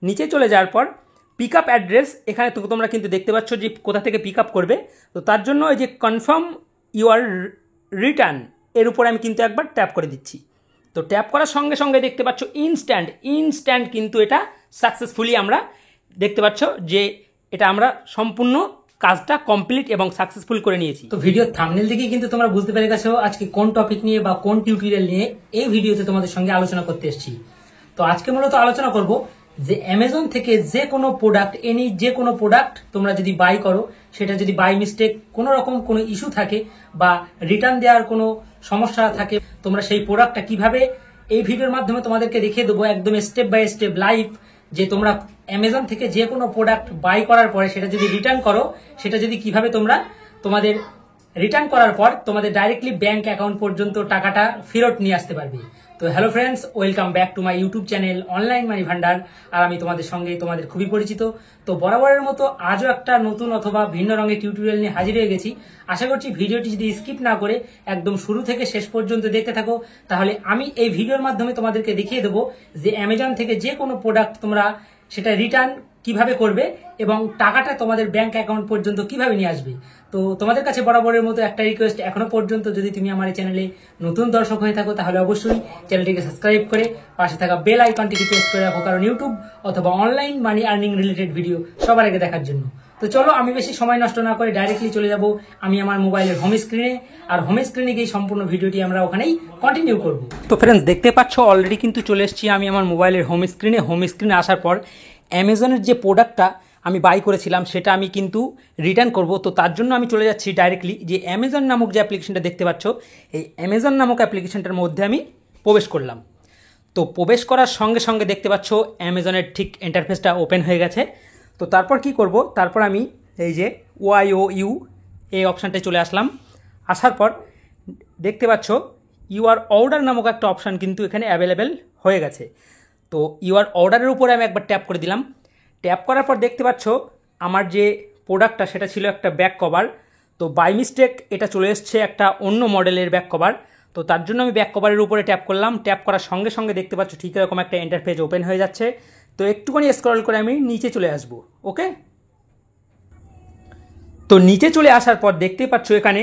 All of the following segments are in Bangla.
নিচে চলে যাওয়ার পর পিক আপ অ্যাড্রেস, এখানে তোমরা কিন্তু দেখতে পাচ্ছ যে কোথা থেকে পিক আপ করবে। তো তার জন্য এই যে কনফার্ম ইউর রিটার্ন এর উপর আমি কিন্তু একবার ট্যাপ করে দিচ্ছি। তো ট্যাপ করার সঙ্গে সঙ্গে দেখতে পাচ্ছ ইনস্ট্যান্ট কিন্তু এটা সাকসেসফুলি আমরা দেখতে পাচ্ছ যে এটা আমরা সম্পূর্ণ কাজটা কমপ্লিট এবং সাকসেসফুল করে নিয়েছি। তো ভিডিওর থাম্বনেল থেকেই কিন্তু তোমরা বুঝতে পেরে গেছো আজকে কোন টপিক নিয়ে বা কোন টিউটোরিয়াল নিয়ে এই ভিডিওতে তোমাদের সঙ্গে আলোচনা করতে এসেছি। তো আজকে মূলত আলোচনা করব যে অ্যামাজন থেকে যে কোনো প্রোডাক্ট, যে কোনো প্রোডাক্ট তোমরা যদি বাই করো, সেটা যদি বাই মিস্টেক কোনো রকম কোনো ইস্যু থাকে বা রিটার্ন দেওয়ার কোনো সমস্যা থাকে, তোমরা সেই প্রোডাক্টটা কিভাবে এই ভিডিওর মাধ্যমে তোমাদেরকে দেখিয়ে দেবো একদম স্টেপ বাই স্টেপ লাইভ, যে তোমরা অ্যামাজন থেকে যে কোনো প্রোডাক্ট বাই করার পরে সেটা যদি রিটার্ন করো, সেটা যদি কিভাবে তোমরা তোমাদের রিটার্ন করার পর তোমাদের ডাইরেক্টলি ব্যাংক অ্যাকাউন্ট পর্যন্ত টাকাটা ফেরত নিয়ে আসতে পারবে। তো hello friends, welcome back to my YouTube channel online money ভান্ডার। আর আমি তোমাদের সঙ্গে তোমাদের খুবই পরিচিত। তো বরাবরের মতো আজও একটা নতুন অথবা ভিন্ন রঙের টিউটোরিয়াল নিয়ে হাজির হয়ে গেছি। আশা করছি ভিডিওটি যদি স্কিপ না করে একদম শুরু থেকে শেষ পর্যন্ত দেখতে থাকো, তাহলে আমি এই ভিডিওর মাধ্যমে তোমাদেরকে দেখিয়ে দেবো যে অ্যামাজন থেকে যে কোনো প্রোডাক্ট তোমরা সেটা রিটার্ন কিভাবে করবে এবং টাকাটা তোমাদের ব্যাংক অ্যাকাউন্ট পর্যন্ত কিভাবে নিয়ে আসবে। তো তোমাদের কাছে বরাবরের মতো একটা রিকোয়েস্ট, এখনো পর্যন্ত যদি তুমি আমার এই চ্যানেলে নতুন দর্শক হয়ে থাকো, তাহলে অবশ্যই চ্যানেলটিকে সাবস্ক্রাইব করে পাশে থাকা বেল আইকনটিকে প্রেস করে রাখো, কারণ ইউটিউব অথবা online money earning related video সবার আগে দেখার জন্য। তো চলো, আমি বেশি সময় নষ্ট না করে ডাইরেক্টলি চলে যাব আমি আমার মোবাইলের হোম স্ক্রিনে, আর হোম স্ক্রিনে গিয়ে সম্পূর্ণ ভিডিওটি আমরা ওখানেই কন্টিনিউ করব। তো ফ্রেন্ডস, দেখতে পাচ্ছ অলরেডি কিন্তু চলে এসেছি আমি আমার মোবাইলের হোম স্ক্রিনে আসার পর অ্যামাজনের যে প্রোডাক্টটা আমি বাই করেছিলাম সেটা আমি কিন্তু রিটার্ন করব। তো তার জন্য আমি চলে যাচ্ছি ডাইরেক্টলি যে অ্যামাজন নামক যে অ্যাপ্লিকেশনটা দেখতে পাচ্ছ, এই অ্যামাজন নামক অ্যাপ্লিকেশনটার মধ্যে আমি প্রবেশ করলাম। তো প্রবেশ করার সঙ্গে সঙ্গে দেখতে পাচ্ছ অ্যামাজনের ঠিক ইন্টারফেসটা ওপেন হয়ে গেছে। তো তারপর কি করব, তারপর আমি এই যে OIOU এই অপশানটায় চলে আসলাম। আসার পর দেখতে পাচ্ছ ইউআর অর্ডার নামক একটা অপশান কিন্তু এখানে অ্যাভেলেবেল হয়ে গেছে। তো ইউআর অর্ডারের উপরে আমি একবার ট্যাপ করে দিলাম। ট্যাপ করার পর দেখতে পাচ্ছ আমার যে প্রোডাক্টটা সেটা ছিল একটা ব্যাক কভার। তো বাই মিস্টেক এটা চলে এসছে একটা অন্য মডেলের ব্যাক কভার। তো তার জন্য আমি ব্যাক কভারের উপরে ট্যাপ করলাম। ট্যাপ করার সঙ্গে সঙ্গে দেখতে পাচ্ছ ঠিক এরকম একটা ইন্টারফেস ওপেন হয়ে যাচ্ছে। তো একটুখানি স্ক্রল করে আমি নিচে চলে আসব। ওকে, তো নিচে চলে আসার পর দেখতে পাচ্ছ এখানে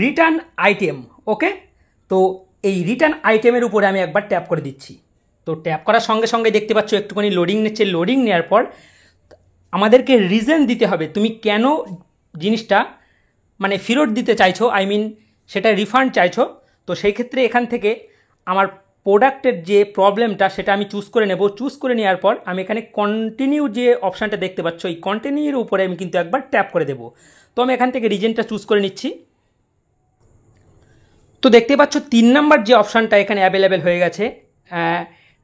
রিটার্ন আইটেম। ওকে, তো এই রিটার্ন আইটেমের উপরে আমি একবার ট্যাপ করে দিচ্ছি। তো ট্যাপ করার সঙ্গে সঙ্গে দেখতে পাচ্ছ একটুখানি লোডিং নিচ্ছে। লোডিং নেওয়ার পর আমাদেরকে রিজন দিতে হবে তুমি কেন জিনিসটা মানে ফেরত দিতে চাইছো, সেটা রিফান্ড চাইছো। তো সেই ক্ষেত্রে এখান থেকে আমার প্রোডাক্টের যে প্রবলেমটা সেটা আমি চুজ করে নেব। চুজ করে নেওয়ার পর আমি এখানে কন্টিনিউ যে অপশানটা দেখতে পাচ্ছ, এই কন্টিনিউর উপরে আমি কিন্তু একবার ট্যাপ করে দেবো। তো আমি এখান থেকে রিজনটা চুজ করে নিচ্ছি। তো দেখতে পাচ্ছ 3 নাম্বার যে অপশানটা এখানে অ্যাভেলেবেল হয়ে গেছে,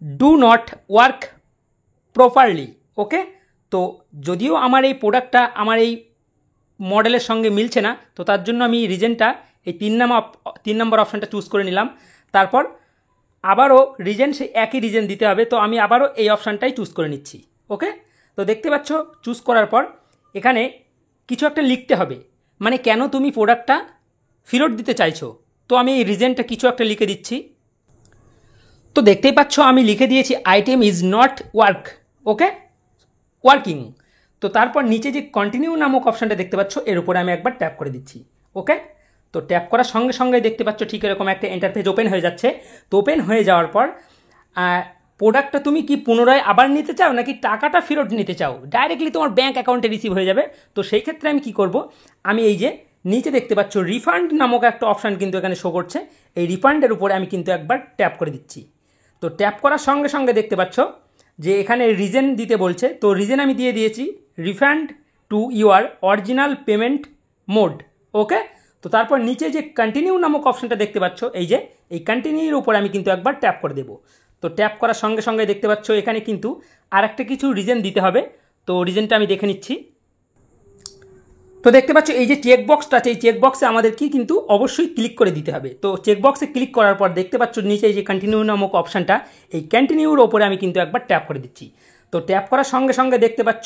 ডু নট ওয়ার্ক প্রপারলি। ওকে, তো যদিও আমার এই প্রোডাক্টটা আমার এই মডেলের সঙ্গে মিলছে না, তো তার জন্য আমি রিজনটা এই 3 নম্বর অপশানটা চুজ করে নিলাম। তারপর আবারও রিজন সেই একই রিজন দিতে হবে। তো আমি আবারও এই অপশানটাই চুজ করে নিচ্ছি। ওকে, তো দেখতে পাচ্ছ চুজ করার পর এখানে কিছু একটা লিখতে হবে, মানে কেন তুমি প্রোডাক্টটা ফেরত দিতে চাইছো। তো আমি এই রিজনটা কিছু একটা লিখে দিচ্ছি। তো দেখতেই পাচ্ছ আমি লিখে দিয়েছি আইটেম ইজ নট ওয়ার্কিং। তো তারপর নিচে যে কন্টিনিউ নামক অপশানটা দেখতে পাচ্ছ এর উপরে আমি একবার ট্যাপ করে দিচ্ছি। ওকে, তো ট্যাপ করার সঙ্গে সঙ্গে দেখতে পাচ্ছ ঠিক এরকম একটা ইন্টারফেস ওপেন হয়ে যাচ্ছে। তো ওপেন হয়ে যাওয়ার পর প্রোডাক্টটা তুমি কি পুনরায় আবার নিতে চাও নাকি টাকাটা ফেরত নিতে চাও, ডাইরেক্টলি তোমার ব্যাঙ্ক অ্যাকাউন্টে রিসিভ হয়ে যাবে। তো সেই ক্ষেত্রে আমি কি করব, আমি এই যে নিচে দেখতে পাচ্ছ রিফান্ড নামক একটা অপশান কিন্তু এখানে শো করছে, এই রিফান্ডের উপরে আমি কিন্তু একবার ট্যাপ করে দিচ্ছি। তো ট্যাপ করার সঙ্গে সঙ্গে দেখতে পাচ্ছ যে এখানে রিজন দিতে বলছে। তো রিজন আমি দিয়ে দিয়েছি refund to your original payment mode. Okay, তো তারপর নিচে যে কন্টিনিউ নামক অপশানটা দেখতে পাচ্ছ, এই যে এই কন্টিনিউর উপর আমি কিন্তু একবার ট্যাপ করে দেবো। তো ট্যাপ করার সঙ্গে সঙ্গে দেখতে পাচ্ছ এখানে কিন্তু আর একটা কিছু রিজন দিতে হবে। তো রিজনটা আমি দেখে নিচ্ছি। তো দেখতে পাচ্ছ এই যে চেকবক্সটা আছে, এই চেকবক্সে আমাদের কি কিন্তু অবশ্যই ক্লিক করে দিতে হবে। তো চেকবক্সে ক্লিক করার পর দেখতে পাচ্ছ নিচে এই যে কন্টিনিউ নামক অপশানটা, এই কন্টিনিউর ওপরে আমি কিন্তু একবার ট্যাপ করে দিচ্ছি। তো ট্যাপ করার সঙ্গে সঙ্গে দেখতে পাচ্ছ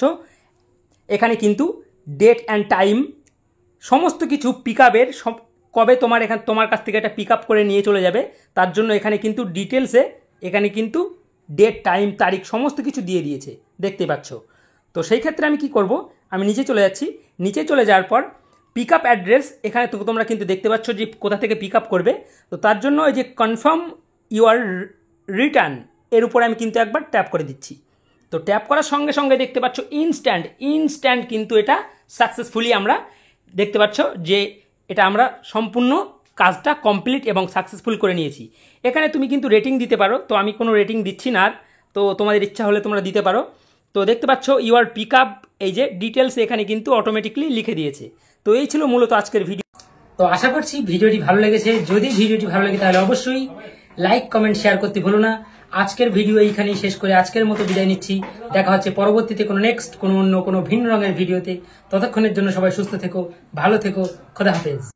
এখানে কিন্তু ডেট অ্যান্ড টাইম সমস্ত কিছু পিক আপের কবে তোমার কাছ থেকে এটা পিক আপ করে নিয়ে চলে যাবে, তার জন্য এখানে কিন্তু ডিটেলসে এখানে কিন্তু ডেট, টাইম, তারিখ সমস্ত কিছু দিয়ে দিয়েছে, দেখতে পাচ্ছ। তো সেই ক্ষেত্রে আমি কি করব, আমি নিচে চলে যাচ্ছি। নিচে চলে যাওয়ার পর পিক আপ অ্যাড্রেস, এখানে তোমরা কিন্তু দেখতে পাচ্ছ যে কোথা থেকে পিক আপ করবে। তো তার জন্য এই যে কনফার্ম ইউর রিটার্ন এর উপরে আমি কিন্তু একবার ট্যাপ করে দিচ্ছি। তো ট্যাপ করার সঙ্গে সঙ্গে দেখতে পাচ্ছ ইনস্ট্যান্ট কিন্তু এটা সাকসেসফুলি আমরা দেখতে পাচ্ছ যে এটা আমরা সম্পূর্ণ কাজটা কমপ্লিট এবং সাকসেসফুল করে নিয়েছি। এখানে তুমি কিন্তু রেটিং দিতে পারো, তো আমি কোনো রেটিং দিচ্ছি না, তো তোমাদের ইচ্ছা হলে তোমরা দিতে পারো। তো দেখতে পাচ্ছ ইউর পিক আপ, এই যে ডিটেলস এখানে কিন্তু অটোমেটিকলি লিখে দিয়েছে। তো এই ছিল মূলত আজকের ভিডিও। তো আশা করছি ভিডিওটি ভালো লেগেছে। যদি ভিডিওটি ভালো লাগে তাহলে অবশ্যই লাইক, কমেন্ট, শেয়ার করতে ভুলো না। আজকের ভিডিও এইখানেই শেষ করে আজকের মতো বিদায় নিচ্ছি। দেখা হচ্ছে পরবর্তীতে কোনো অন্য কোনো ভিন্ন রঙের ভিডিওতে। ততক্ষণের জন্য সবাই সুস্থ থেকো, ভালো থেকো, খোদা হাফেজ।